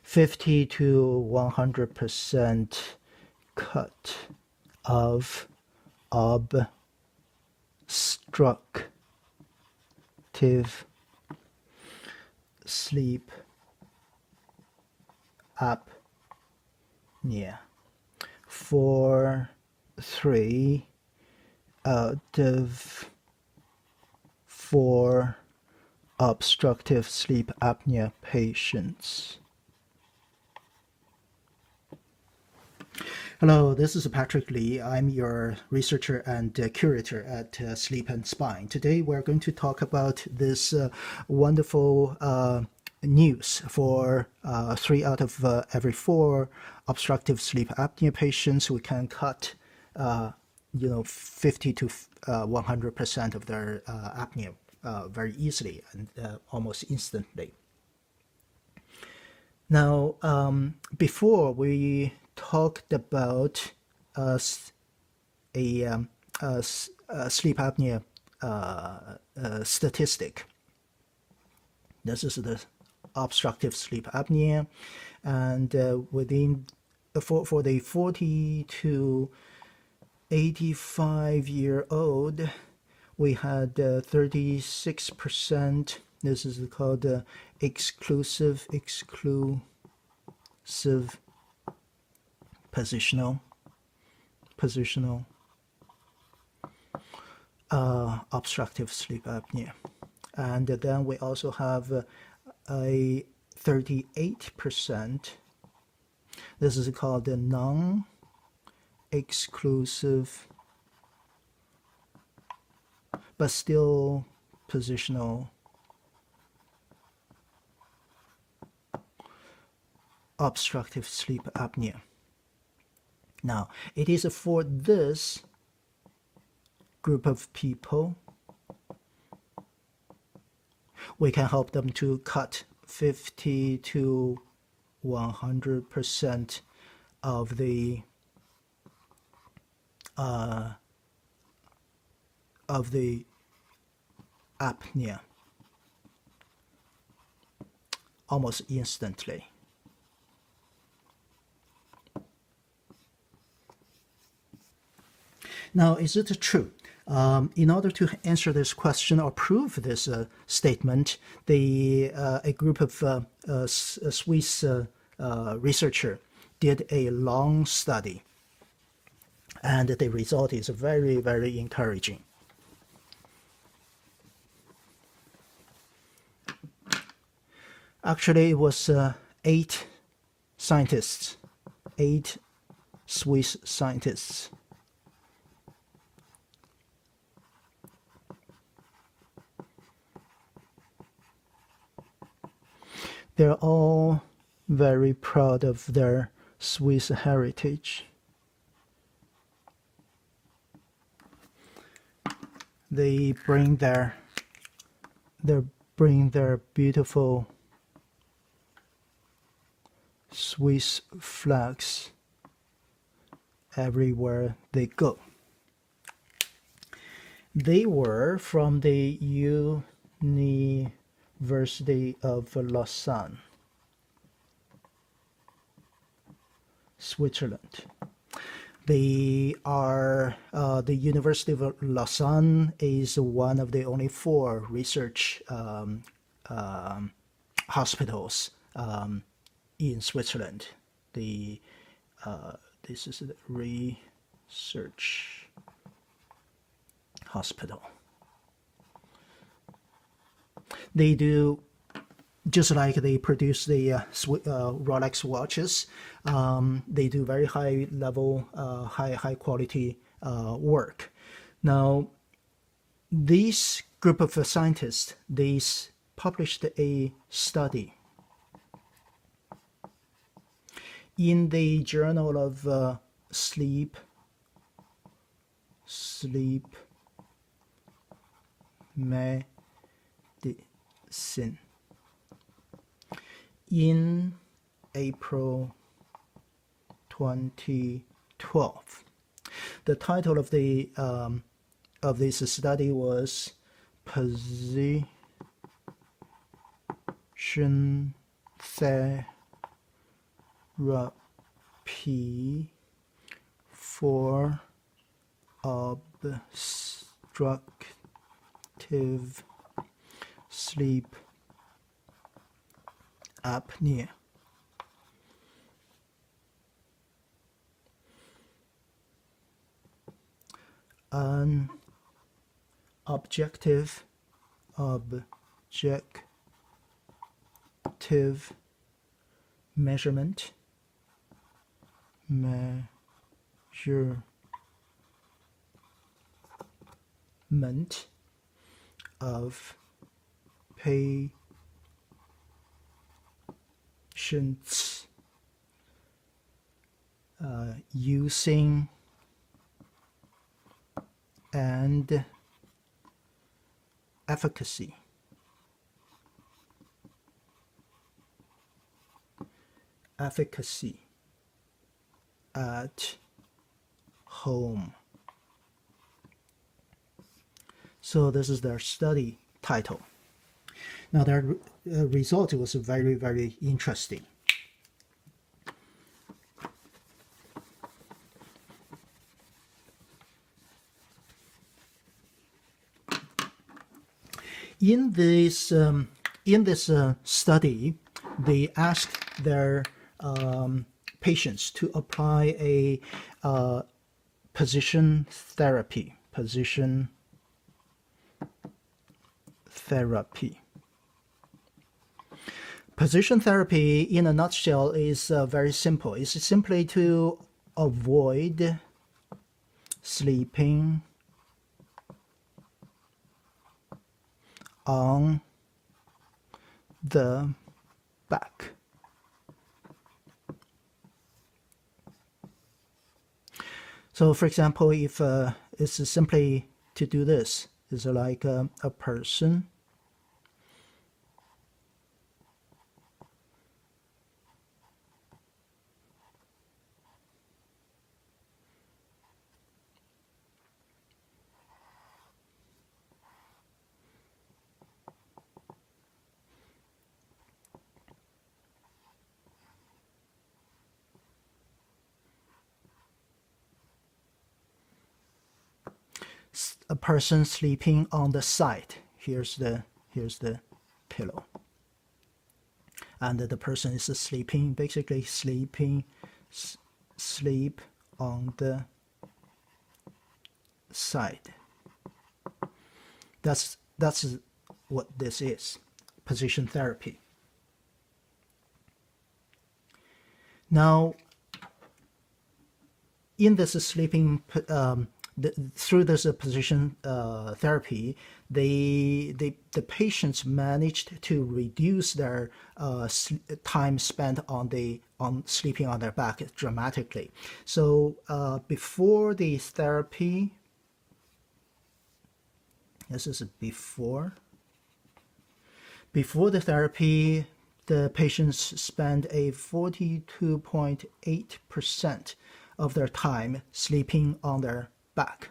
50 to 100% cut of obstructive sleep apnea for 3 out of 4 obstructive sleep apnea patients. Hello, this is Patrick Lee. I'm your researcher and curator at Sleep and Spine. Today we're going to talk about this wonderful news for 3 out of every 4 obstructive sleep apnea patients. We can cut 50 to 100% of their apnea very easily and almost instantly. Now, before we talked about a sleep apnea statistic. This is the obstructive sleep apnea, and within for the 40 to 85-year-old, we had 36%. This is called exclusive positional obstructive sleep apnea, and then we also have a 38%. This is called the non-exclusive but still positional obstructive sleep apnea. Now, it is for this group of people, we can help them to cut 50 to 100% of the apnea almost instantly. Now, is it true? In order to answer this question or prove this statement, a group of Swiss researcher did a long study, and the result is very, very encouraging. Actually, it was 8 scientists, 8 Swiss scientists. They're all very proud of their Swiss heritage. They bring their beautiful Swiss flags everywhere they go. They were from the University of Lausanne, Switzerland. They are the University of Lausanne is one of the only 4 research hospitals in Switzerland. This is the research hospital. They do, just like they produce the Rolex watches, they do very high level, high quality work. Now, this group of scientists, they published a study in the Journal of Sleep Medicine in April 2012. The title of this study was Position Therapy for obstructive sleep apnea. An objective measurement of patients using and efficacy at home. So this is their study title. Now their result was very, very interesting. In this study, they asked their patients to apply a position therapy. Position therapy, in a nutshell, is very simple. It's simply to avoid sleeping on the back. So, for example, if it's simply to do this, it's like a person sleeping on the side. Here's the pillow, and the person is sleeping, basically sleep on the side. That's what this is, position therapy. Now, in this sleeping through this position therapy, the patients managed to reduce their time spent on sleeping on their back dramatically. So before the therapy, this is before the therapy, the patients spend a 42.8% of their time sleeping on their back.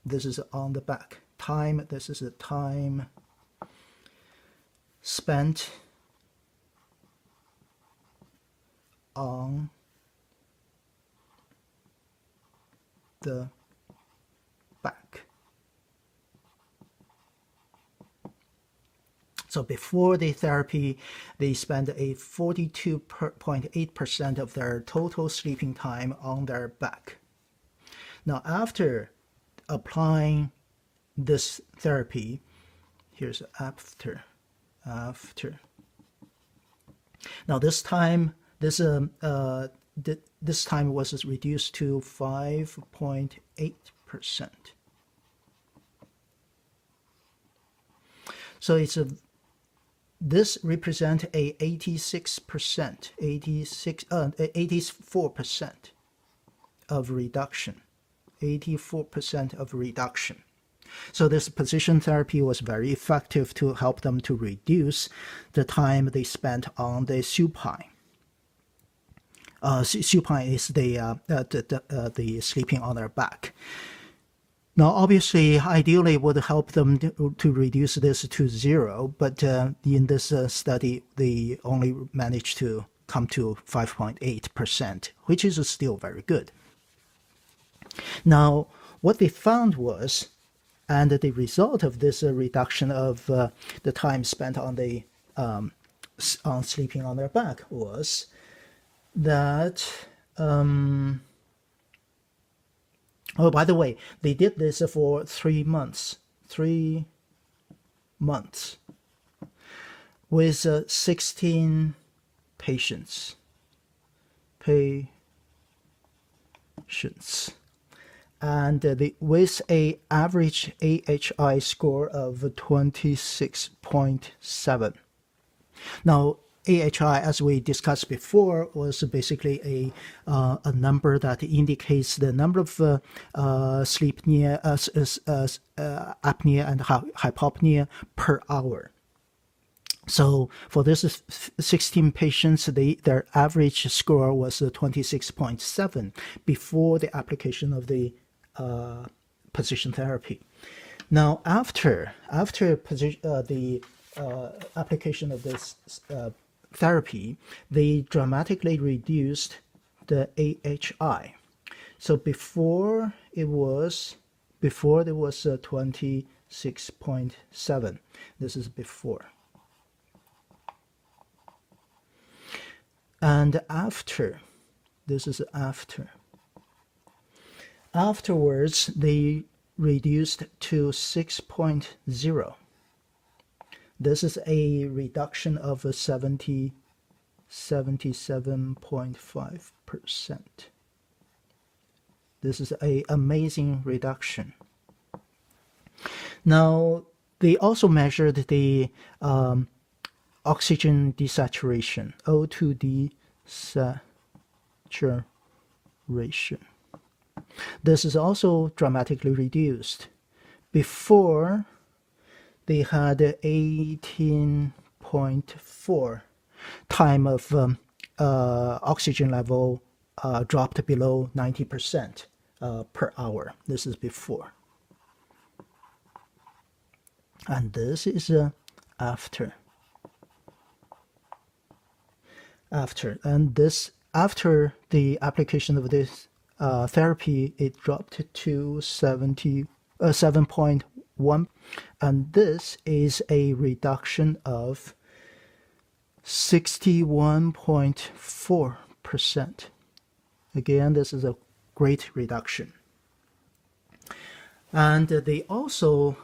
This is on the back. This is the time spent on the back. So before the therapy, they spend a 42.8% of their total sleeping time on their back. Now, after applying this therapy, here's after. Now, this time was reduced to 5.8%. So this represents a 84% of reduction. 84% of reduction. So this position therapy was very effective to help them to reduce the time they spent on the supine. Supine is the sleeping on their back. Now, obviously, ideally, it would help them to reduce this to 0, but in this study, they only managed to come to 5.8%, which is still very good. Now, what they found was, and the result of this reduction of the time spent on the on sleeping on their back was that. Oh, by the way, they did this for 3 months. 3 months with 16 patients. And with a average AHI score of 26.7. Now, AHI, as we discussed before, was basically a number that indicates the number of apnea and hypopnea per hour. So for this 16 patients, their average score was 26.7 before the application of the position therapy. Now, after the application of this therapy, they dramatically reduced the AHI. So before there was 26.7. This is before. And after, this is after. Afterwards, they reduced to 6.0. This is a reduction of 77.5%. This is an amazing reduction. Now, they also measured the oxygen desaturation, O2 desaturation. This is also dramatically reduced. Before, they had 18.4 time of oxygen level dropped below 90% per hour. This is before. And this is after. And this, after the application of this therapy, it dropped to 7.1, and this is a reduction of 61.4%. Again, this is a great reduction. And they also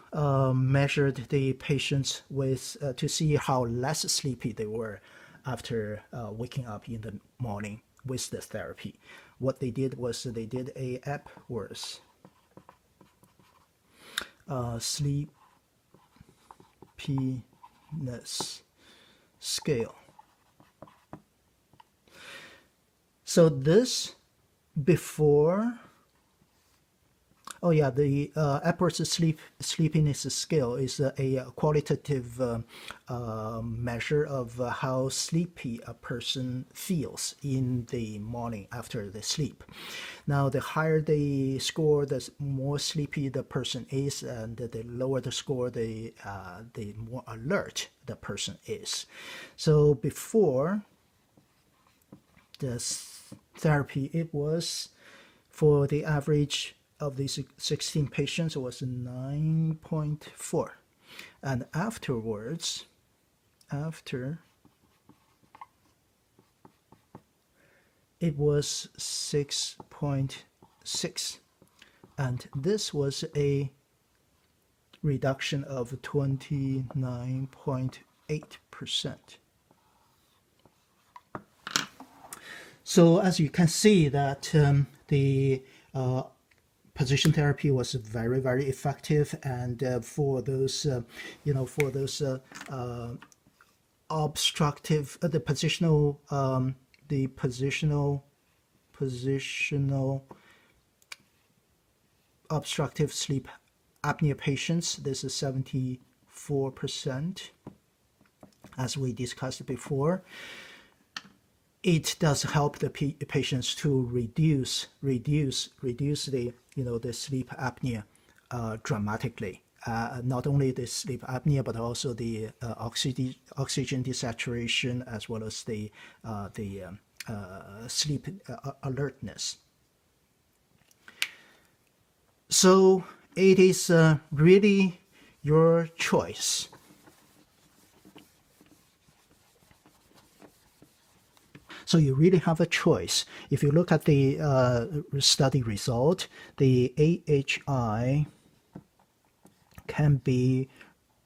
measured the patients with to see how less sleepy they were after waking up in the morning with the therapy. What they did was they did a Epworth sleepiness scale. So this before, the Epworth sleepiness scale is a qualitative measure of how sleepy a person feels in the morning after they sleep. Now, the higher the score, the more sleepy the person is, and the lower the score, the more alert the person is. So before this therapy, it was, for the average of these 16 patients, was 9.4, and afterwards, it was 6.6, and this was a reduction of 29.8%. So as you can see that the position therapy was very, very effective, and for those obstructive, the positional obstructive sleep apnea patients, this is 74%, as we discussed before. It does help the patients to reduce the the sleep apnea dramatically. Not only the sleep apnea, but also the oxygen desaturation, as well as the sleep alertness. So it is really your choice. So you really have a choice. If you look at the study result, the AHI can be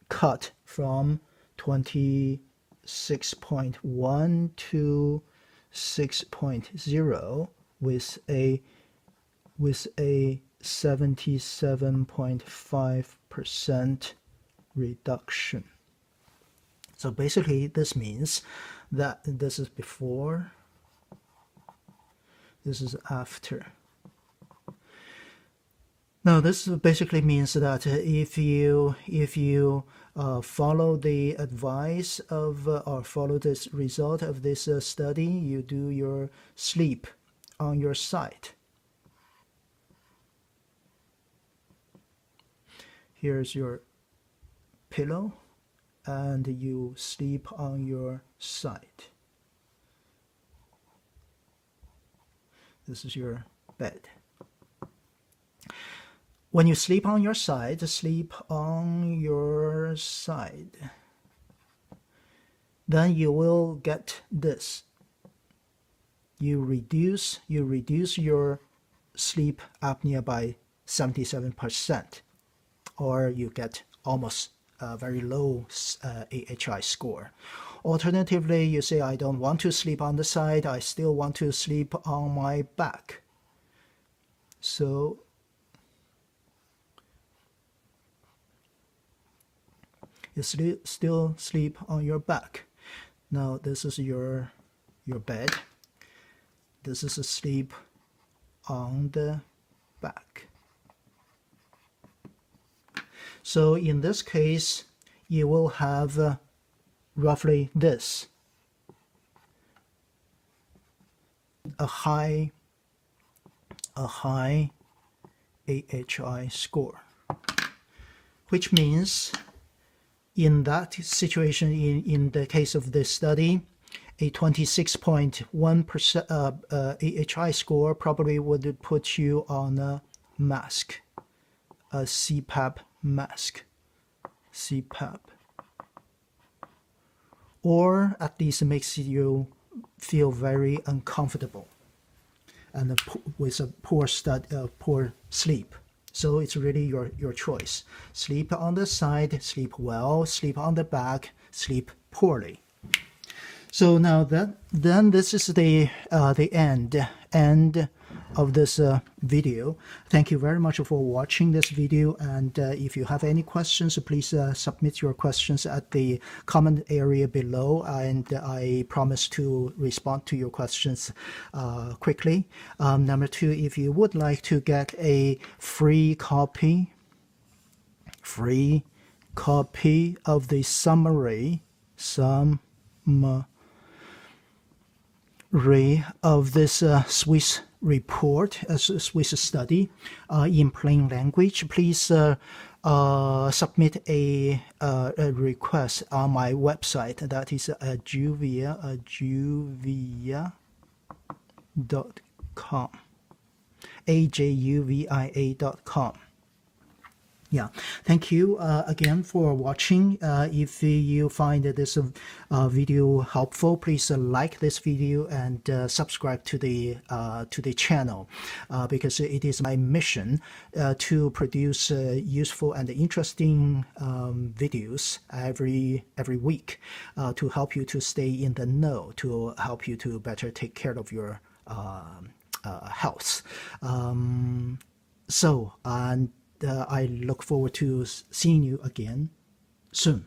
cut from 26.1 to 6.0 with a 77.5% reduction. So basically this means that this is before, this is after. Now this basically means that if you follow the advice of or follow this result of this study, you do your sleep on your side. Here's your pillow, and you sleep on your side. This is your bed. When you sleep on your side, sleep on your side. Then you will get this. You reduce your sleep apnea by 77%, or you get almost a very low AHI score. Alternatively, you say, I don't want to sleep on the side, I still want to sleep on my back. So you still sleep on your back. Now this is your bed. This is a sleep on the back. So in this case, you will have roughly this. A high AHI score, which means in that situation, in the case of this study, a 26.1% AHI score probably would put you on a mask, a CPAP mask, CPAP, or at least makes you feel very uncomfortable and with a poor sleep. So it's really your choice. Sleep on the side, sleep well. Sleep on the back, sleep poorly. So now then this is the end of this video. Thank you very much for watching this video, and if you have any questions, please submit your questions at the comment area below, and I promise to respond to your questions quickly. Number two, if you would like to get a free copy of the summary of this Swiss report, a Swiss study in plain language, please submit a request on my website. That is ajuvia.com, ajuvia.com. Yeah, thank you again for watching. If you find this video helpful, please like this video and subscribe to the channel, because it is my mission to produce useful and interesting videos every week to help you to stay in the know, to help you to better take care of your health. I look forward to seeing you again soon.